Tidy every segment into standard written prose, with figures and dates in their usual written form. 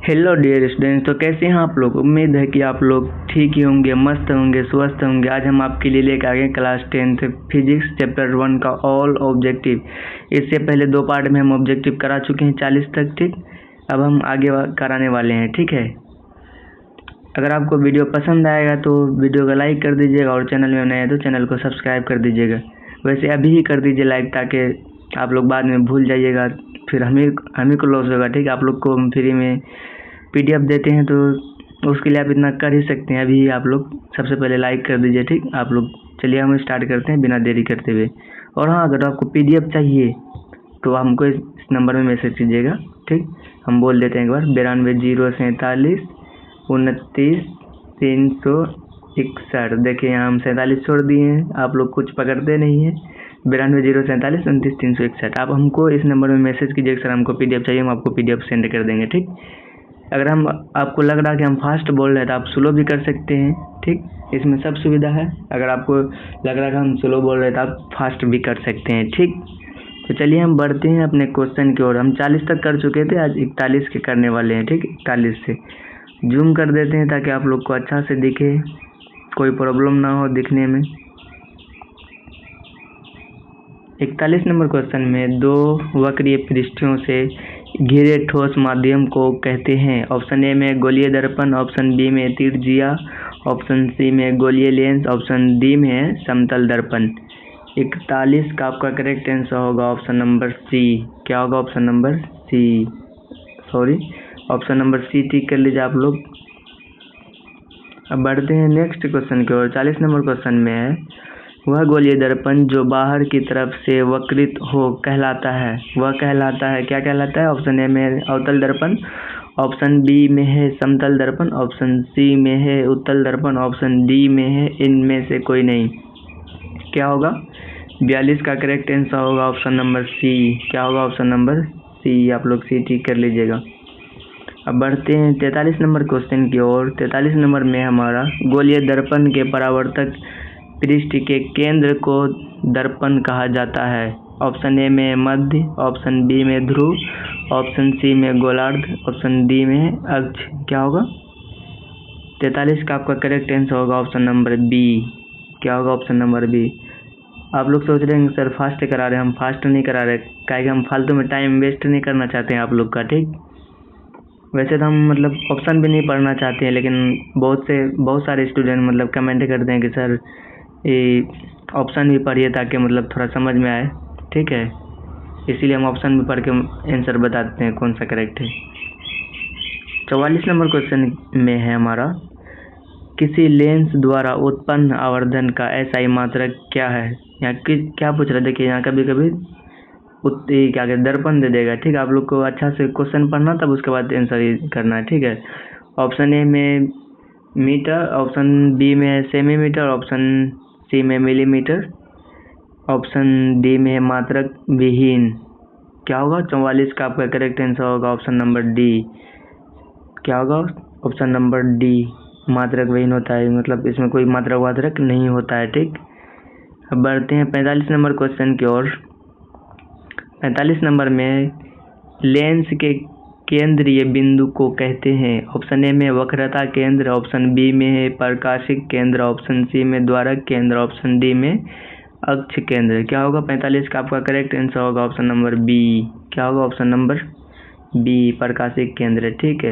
Hello dear students. तो कैसे हैं आप लोग? उम्मीद है कि आप लोग ठीक ही होंगे, मस्त होंगे, स्वस्थ होंगे। आज हम आपके लिए लेकर आ गए क्लास 10th फिजिक्स चैप्टर 1 का ऑल ऑब्जेक्टिव। इससे पहले 2 पार्ट में हम ऑब्जेक्टिव करा चुके हैं 40 तक, ठीक। अब हम आगे कराने वाले हैं, ठीक है। अगर आपको वीडियो पसंद आएगा तो वीडियो को लाइक कर दीजिएगा, और चैनल में नए हैं तो चैनल को सब्सक्राइब कर दीजिएगा। वैसे अभी ही कर दीजिए लाइक, ताकि आप लोग बाद में भूल जाइएगा, फिर हमें को लॉस होगा, ठीक। आप लोग को हम फ्री में PDF देते हैं, तो उसके लिए आप इतना कर ही सकते हैं। अभी आप लोग सबसे पहले लाइक कर दीजिए, ठीक। आप लोग चलिए हम स्टार्ट करते हैं बिना देरी करते हुए। और हाँ, अगर आपको PDF चाहिए तो हमको इस नंबर में मैसेज कीजिएगा, ठीक। हम बोल देते हैं एक बार, 92 047 29 361। देखिए यहाँ हम 47 छोड़ दिए हैं, आप लोग कुछ पकड़ते नहीं हैं। 92 047 29 361। आप हमको इस नंबर में मैसेज कीजिए सर हमको PDF चाहिए, हम आपको PDF सेंड कर देंगे, ठीक। अगर आपको लग रहा है कि हम फास्ट बोल रहे हैं तो आप स्लो भी कर सकते हैं, ठीक। इसमें सब सुविधा है। अगर आपको लग रहा है कि हम स्लो बोल रहे हैं तो आप फास्ट भी कर सकते हैं, ठीक। तो चलिए हम बढ़ते हैं अपने क्वेश्चन की ओर। हम 40 तक कर चुके थे, आज 41 के करने वाले हैं, ठीक। 41 से जूम कर देते हैं ताकि आप लोग को अच्छा से दिखे, कोई प्रॉब्लम ना हो दिखने में। 41 नंबर क्वेश्चन में 2 वक्रीय पृष्ठों से घिरे ठोस माध्यम को कहते हैं। ऑप्शन ए में गोलीय दर्पण, ऑप्शन बी में त्रिज्या, ऑप्शन सी में गोलीय लेंस, ऑप्शन डी में समतल दर्पण। 41 का आपका करेक्ट आंसर होगा ऑप्शन नंबर सी। क्या होगा? Option number C, sorry, option number C tick कर लीजिए आप लोग। अब बढ़ते हैं नेक्स्ट क्वेश्चन की ओर। 40 नंबर क्वेश्चन में है, वह गोलीय दर्पण जो बाहर की तरफ से वक्रित हो कहलाता है। वह कहलाता है, क्या कहलाता है? ऑप्शन ए में अवतल दर्पण, ऑप्शन बी में है समतल दर्पण, ऑप्शन सी में है उत्तल दर्पण, ऑप्शन डी में है इनमें से कोई नहीं। क्या होगा? 42 का करेक्ट आंसर होगा ऑप्शन नंबर सी। क्या होगा? Option number C. आप लोग सी ठीक कर लीजिएगा। अब बढ़ते हैं 43 नंबर क्वेश्चन की ओर। 43 नंबर में हमारा गोलीय दर्पण के परावर्तक पृष्ठ के केंद्र को दर्पण कहा जाता है। ऑप्शन ए में मध्य, ऑप्शन बी में ध्रुव, ऑप्शन सी में गोलार्ध, ऑप्शन डी में अक्ष। क्या होगा? 43 का आपका करेक्ट आंसर होगा ऑप्शन नंबर बी। क्या होगा? Option number B. आप लोग सोच रहे हैं सर फास्ट करा रहे हैं, हम फास्ट नहीं करा रहे, क्या हम फालतू में टाइम वेस्ट नहीं करना चाहते हैं आप लोग का, ठीक। वैसे तो हम ऑप्शन भी नहीं पढ़ना चाहते हैं, लेकिन बहुत सारे स्टूडेंट कमेंट करते हैं कि सर ये ऑप्शन भी पढ़िए ताकि थोड़ा समझ में आए, ठीक है। इसीलिए हम ऑप्शन भी पढ़ के आंसर बताते हैं कौन सा करेक्ट है। 44 नंबर क्वेश्चन में है हमारा, किसी लेंस द्वारा उत्पन्न आवर्धन का SI मात्रक क्या है। यहाँ क्या पूछ रहा है? देखिए यहाँ कभी कभी क्या कहते दर्पण दे देगा, ठीक है। आप लोग को अच्छा से क्वेश्चन पढ़ना, तब उसके बाद आंसर करना है, ठीक है। ऑप्शन ए में मीटर, ऑप्शन बी में सेमीमीटर, ऑप्शन सी में मिलीमीटर, ऑप्शन डी में मात्रक विहीन। क्या होगा? 44 का आपका करेक्ट आंसर होगा ऑप्शन नंबर डी। क्या होगा? ऑप्शन नंबर डी, मात्रक विहीन होता है, इसमें कोई मात्रक वात्रक नहीं होता है, ठीक। अब बढ़ते हैं 45 नंबर क्वेश्चन की ओर। 45 नंबर में लेंस के केंद्रीय बिंदु को कहते हैं। ऑप्शन ए में वक्रता केंद्र, ऑप्शन बी में है प्रकाशिक केंद्र, ऑप्शन सी में द्वारक केंद्र, ऑप्शन डी में अक्ष केंद्र। क्या होगा? 45 का आपका करेक्ट आंसर होगा ऑप्शन नंबर बी। क्या होगा? ऑप्शन नंबर बी, प्रकाशिक केंद्र, ठीक है।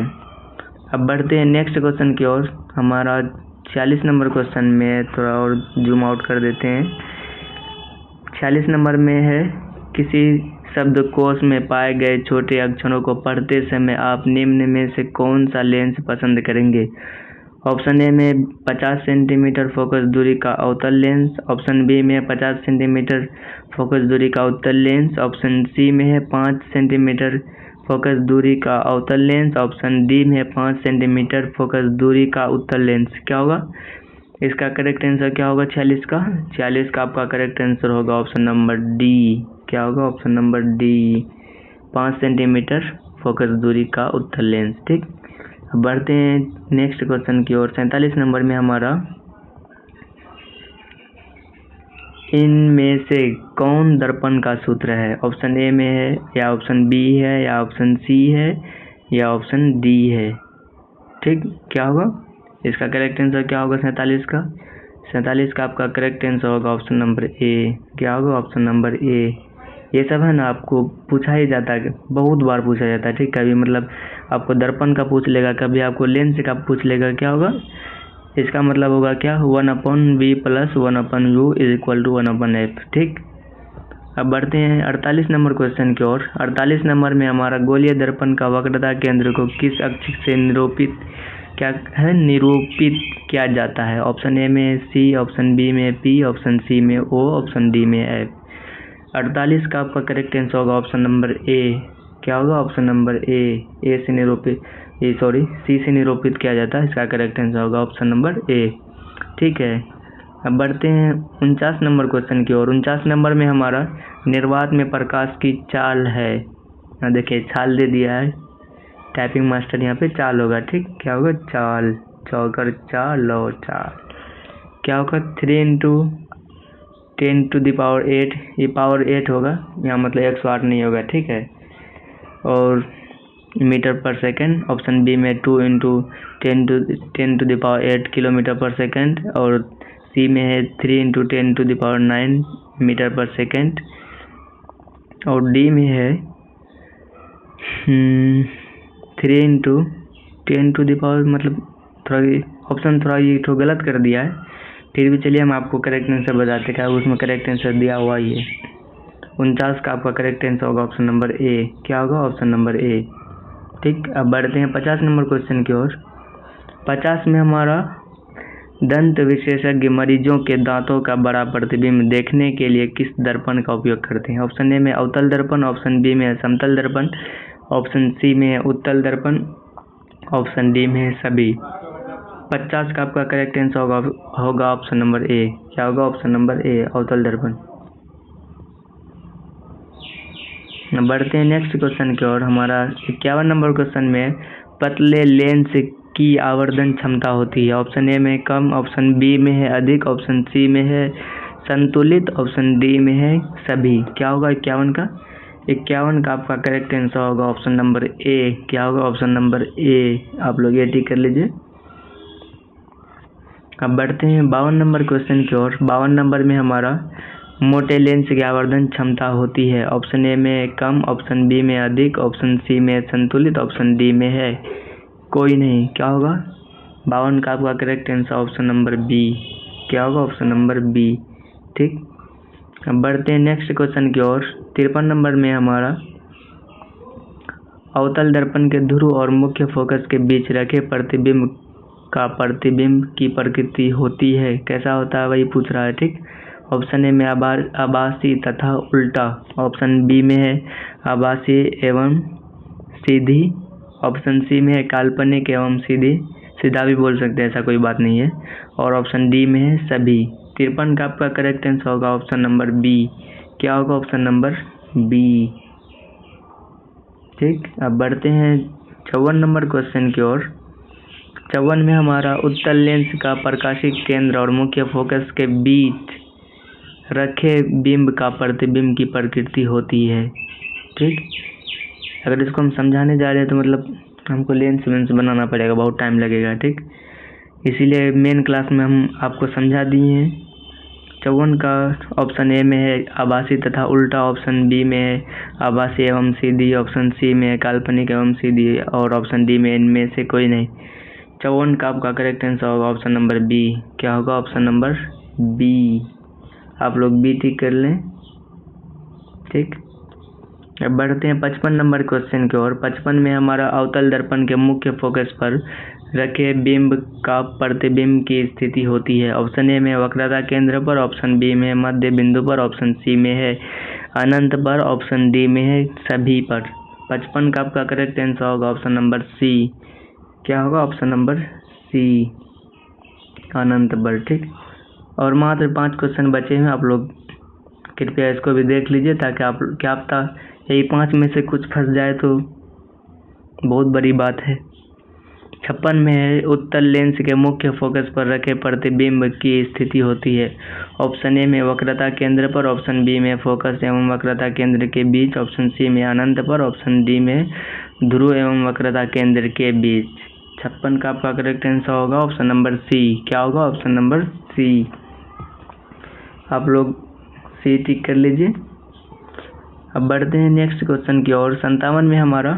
अब बढ़ते हैं नेक्स्ट क्वेश्चन की ओर। हमारा 46 नंबर क्वेश्चन में थोड़ा और जूम आउट कर देते हैं। 46 नंबर में है, किसी शब्दकोश में पाए गए छोटे अक्षरों को पढ़ते समय आप निम्न में से कौन सा लेंस पसंद करेंगे। ऑप्शन ए में 50 सेंटीमीटर फोकस दूरी का अवतल लेंस, ऑप्शन बी में 50 सेंटीमीटर फोकस दूरी का उत्तल लेंस, ऑप्शन सी में है 5 सेंटीमीटर फोकस दूरी का अवतल लेंस, ऑप्शन डी में 5 सेंटीमीटर फोकस दूरी का उत्तल लेंस। क्या होगा? इसका करेक्ट आंसर क्या होगा? 46 का आपका करेक्ट आंसर होगा ऑप्शन नंबर डी। क्या होगा? Option number D, 5 centimetre focus दूरी का उत्तल लेंस, ठीक। अब बढ़ते हैं नेक्स्ट क्वेश्चन की ओर। 47 नंबर में हमारा, इनमें से कौन दर्पण का सूत्र है। ऑप्शन ए में है, या ऑप्शन बी है, या ऑप्शन सी है, या ऑप्शन डी है। ठीक, क्या होगा इसका करेक्ट आंसर? क्या होगा 47 का? 47 का आपका करेक्ट आंसर होगा ऑप्शन नंबर ए। क्या होगा? Option number A. ये सब है ना आपको पूछा ही जाता है, बहुत बार पूछा जाता है। ठीक, कभी मतलब आपको दर्पण का पूछ लेगा, कभी आपको लेंस का पूछ लेगा। क्या होगा इसका मतलब? होगा क्या? 1/v + 1/u = 1/f। ठीक, अब बढ़ते हैं 48 नंबर क्वेश्चन की ओर। 48 नंबर में हमारा गोलीय दर्पण का वक्रता केंद्र को किस अक्ष से निरूपित किया जाता है? ऑप्शन ए में सी, ऑप्शन बी में पी, ऑप्शन सी में ओ, ऑप्शन डी में एफ। 48 का आपका करेक्ट आंसर होगा ऑप्शन नंबर ए। क्या होगा? Option number A. सी से निरूपित किया जाता है, इसका करेक्ट आंसर होगा ऑप्शन नंबर ए। ठीक है, अब बढ़ते हैं 49 नंबर क्वेश्चन की ओर। 49 नंबर में हमारा निर्वात में प्रकाश की चाल है। देखिए चाल दे दिया है, टाइपिंग मास्टर यहाँ पे चाल होगा। ठीक, क्या होगा? चाल, चौकर चाल और चाल। क्या होगा? 3 × 10⁸। ये पावर 8 होगा यहाँ, मतलब 108 नहीं होगा। ठीक है, और मीटर पर सेकेंड। ऑप्शन बी में 2 × 10⁸ किलोमीटर पर सेकेंड, और सी में है 3 × 10⁹ मीटर पर सेकेंड, और डी में है 3 × 10⁻, मतलब थोड़ा ऑप्शन थोड़ा ये तो गलत कर दिया है, फिर भी चलिए हम आपको करेक्ट आंसर बताते हैं। उसमें करेक्ट आंसर दिया हुआ ही है। 49 का आपका करेक्ट आंसर होगा ऑप्शन नंबर ए। क्या होगा? Option number A. ठीक, अब बढ़ते हैं 50 नंबर क्वेश्चन की ओर। 50 में हमारा दंत विशेषज्ञ मरीजों के दांतों का बड़ा प्रतिबिंब देखने के लिए किस दर्पण का उपयोग करते हैं? ऑप्शन ए में अवतल दर्पण, ऑप्शन बी में समतल दर्पण, ऑप्शन सी में उत्तल दर्पण, ऑप्शन डी में सभी। 50 का आपका करेक्ट आंसर होगा ऑप्शन नंबर ए। क्या होगा? ऑप्शन नंबर ए, अवतल दर्पण। बढ़ते हैं नेक्स्ट क्वेश्चन की ओर। हमारा 51 नंबर क्वेश्चन में पतले लेंस की आवर्धन क्षमता होती है। ऑप्शन ए में कम, ऑप्शन बी में है अधिक, ऑप्शन सी में है संतुलित, ऑप्शन डी में है सभी। क्या होगा 51 का? 51 का आपका करेक्ट आंसर होगा ऑप्शन नंबर ए। क्या होगा? Option number A. आप लोग ये टिक कर लीजिए। अब बढ़ते हैं 52 नंबर क्वेश्चन की ओर। 52 नंबर में हमारा मोटे लेंस की आवर्धन क्षमता होती है। ऑप्शन ए में कम, ऑप्शन बी में अधिक, ऑप्शन सी में संतुलित, ऑप्शन डी में है कोई नहीं। क्या होगा? 52 का आपका correct answer option number B. क्या होगा? Option number B. ठीक, अब बढ़ते हैं नेक्स्ट क्वेश्चन की ओर। 53 नंबर में हमारा अवतल दर्पण के ध्रुव और मुख्य फोकस के बीच रखे प्रतिबिंब की प्रकृति होती है, कैसा होता है वही पूछ रहा है। ठीक, ऑप्शन ए में आभासी तथा उल्टा, ऑप्शन बी में है आभासी एवं सीधी, ऑप्शन सी में है काल्पनिक एवं सीधा भी बोल सकते हैं, ऐसा कोई बात नहीं है, और ऑप्शन डी में है सभी। 53 का आपका करेक्ट आंसर होगा ऑप्शन नंबर बी। क्या होगा? Option number B. ठीक, अब बढ़ते हैं 54 नंबर क्वेश्चन की ओर। 54 में हमारा उत्तल लेंस का प्रकाशिक केंद्र और मुख्य फोकस के बीच रखे बिंब का प्रतिबिंब की प्रकृति होती है। ठीक, अगर इसको हम समझाने जा रहे हैं तो मतलब हमको लेंस बनाना पड़ेगा, बहुत टाइम लगेगा। ठीक, इसीलिए मेन क्लास में हम आपको समझा दिए हैं। 54 का ऑप्शन ए में है आभासी तथा उल्टा, ऑप्शन बी में है आभासी एवं सीधी, ऑप्शन सी में है काल्पनिक एवं सीधी, और ऑप्शन डी में इनमें से कोई नहीं। 54 का आपका करेक्ट आंसर होगा ऑप्शन नंबर बी। क्या होगा? Option number B. आप लोग बी टिक कर लें। ठीक, अब बढ़ते हैं 55 नंबर क्वेश्चन की ओर। 55 में हमारा अवतल दर्पण के मुख्य फोकस पर रखे बिंब का प्रतिबिंब की स्थिति होती है। ऑप्शन ए में वक्रता केंद्र पर, ऑप्शन बी में मध्य बिंदु पर, ऑप्शन सी में है अनंत पर, ऑप्शन डी में है सभी पर। 55 का आपका करेक्ट आंसर होगा ऑप्शन नंबर सी। क्या होगा? ऑप्शन नंबर सी, अनंत पर। ठीक, और मात्र 5 क्वेश्चन बचे हैं, आप लोग कृपया इसको भी देख लीजिए, ताकि आप क्या पता यही 5 में से कुछ फंस जाए तो बहुत बड़ी बात है। 56 में है, उत्तल लेंस के मुख्य फोकस पर रखे प्रतिबिंब की स्थिति होती है। ऑप्शन ए में वक्रता केंद्र पर, ऑप्शन बी में फोकस एवं वक्रता केंद्र के बीच, ऑप्शन सी में अनंत पर, ऑप्शन डी में ध्रुव एवं वक्रता केंद्र के बीच। 56 का आपका करेक्ट आंसर होगा ऑप्शन नंबर सी। क्या होगा? Option number C. आप लोग सी टिक कर लीजिए। अब बढ़ते हैं नेक्स्ट क्वेश्चन की ओर। 57 में हमारा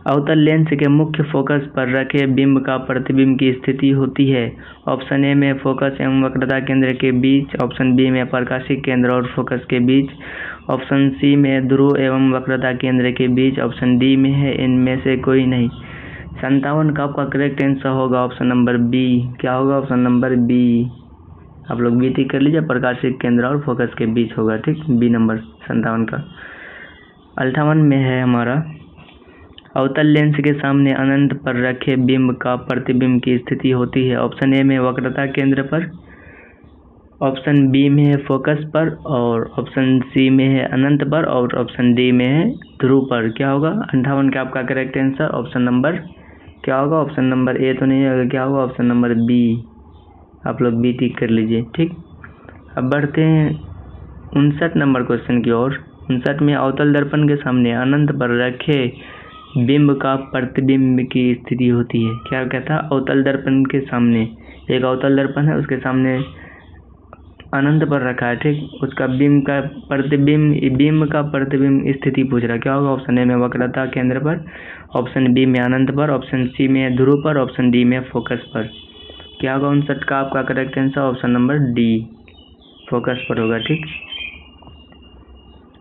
अवतल लेंस के मुख्य फोकस पर रखे बिंब का प्रतिबिंब की स्थिति होती है। ऑप्शन ए में फोकस एवं वक्रता केंद्र के बीच, ऑप्शन बी में प्रकाशिक केंद्र और फोकस के बीच, ऑप्शन सी में ध्रुव एवं वक्रता केंद्र के बीच, ऑप्शन डी में है इनमें से कोई नहीं। 57 का आपका करेक्ट आंसर होगा ऑप्शन नंबर बी। क्या होगा? Option number B. आप लोग बी टिक कर लीजिए, प्रकाशिक केंद्र और फोकस के बीच होगा, ठीक, बी नंबर 57 का। 58 में है हमारा अवतल लेंस के सामने अनंत पर रखे बिंब का प्रतिबिंब की स्थिति होती है। ऑप्शन ए में वक्रता केंद्र पर, ऑप्शन बी में है फोकस पर, और ऑप्शन सी में है अनंत पर, और ऑप्शन डी में है ध्रुव पर। क्या होगा? 58 का आपका करेक्ट आंसर ऑप्शन नंबर क्या होगा? ऑप्शन नंबर ए तो नहीं होगा, क्या होगा? Option number B. आप लोग बी टिक कर लीजिए, ठीक। अब बढ़ते हैं 59 नंबर क्वेश्चन की ओर। 59 में अवतल दर्पण के सामने अनंत पर रखे बिंब का प्रतिबिंब की स्थिति होती है। क्या कहता है? अवतल दर्पण के सामने एक अवतल दर्पण है, उसके सामने अनंत पर रखा है, ठीक, उसका बिंब का प्रतिबिंब स्थिति पूछ रहा है। क्या होगा? ऑप्शन ए में वक्रता केंद्र पर, ऑप्शन बी में अनंत पर, ऑप्शन सी में ध्रुव पर, ऑप्शन डी में फोकस पर। क्या होगा? 59 का आपका correct answer option number D, focus पर होगा, ठीक।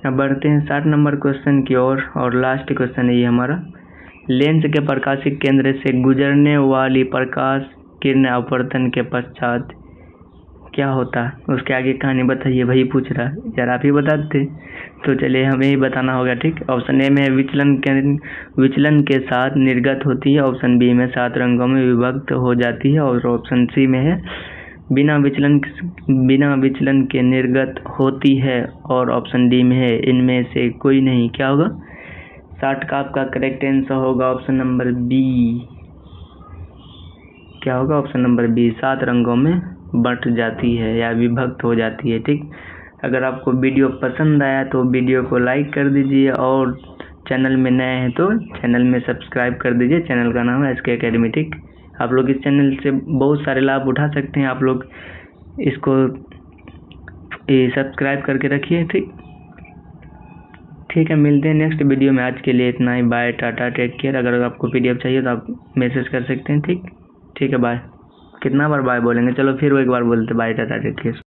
अब बढ़ते हैं 60 नंबर क्वेश्चन की ओर और लास्ट क्वेश्चन है ये हमारा। लेंस के प्रकाशिक केंद्र से गुजरने वाली प्रकाश किरण अपवर्तन के पश्चात क्या होता है? उसके आगे कहानी बताइए, वही पूछ रहा है। यार आप ही बताते तो चलिए, हमें ही बताना होगा, ठीक। ऑप्शन ए में विचलन के साथ निर्गत होती है, ऑप्शन बी में 7 रंगों में विभक्त हो जाती है, और ऑप्शन सी में है बिना विचलन के निर्गत होती है, और ऑप्शन डी में है इनमें से कोई नहीं। क्या होगा? 60 का आपका करेक्ट आंसर होगा ऑप्शन नंबर बी। क्या होगा? ऑप्शन नंबर बी, 7 रंगों में बंट जाती है या विभक्त हो जाती है, ठीक। अगर आपको वीडियो पसंद आया तो वीडियो को लाइक कर दीजिए, और चैनल में नए हैं तो चैनल में सब्सक्राइब कर दीजिए। चैनल का नाम है SK एकेडमी, ठीक। आप लोग इस चैनल से बहुत सारे लाभ उठा सकते हैं। आप लोग इसको सब्सक्राइब करके रखिए, ठीक। ठीक है, मिलते हैं नेक्स्ट वीडियो में। आज के लिए इतना ही। Bye, tata, take care. अगर आपको PDF चाहिए तो आप मैसेज कर सकते हैं, ठीक। ठीक है, बाय। कितना बार बाय बोलेंगे? चलो फिर वो एक बार बोलते, बाय, टाटा, टेक केयर।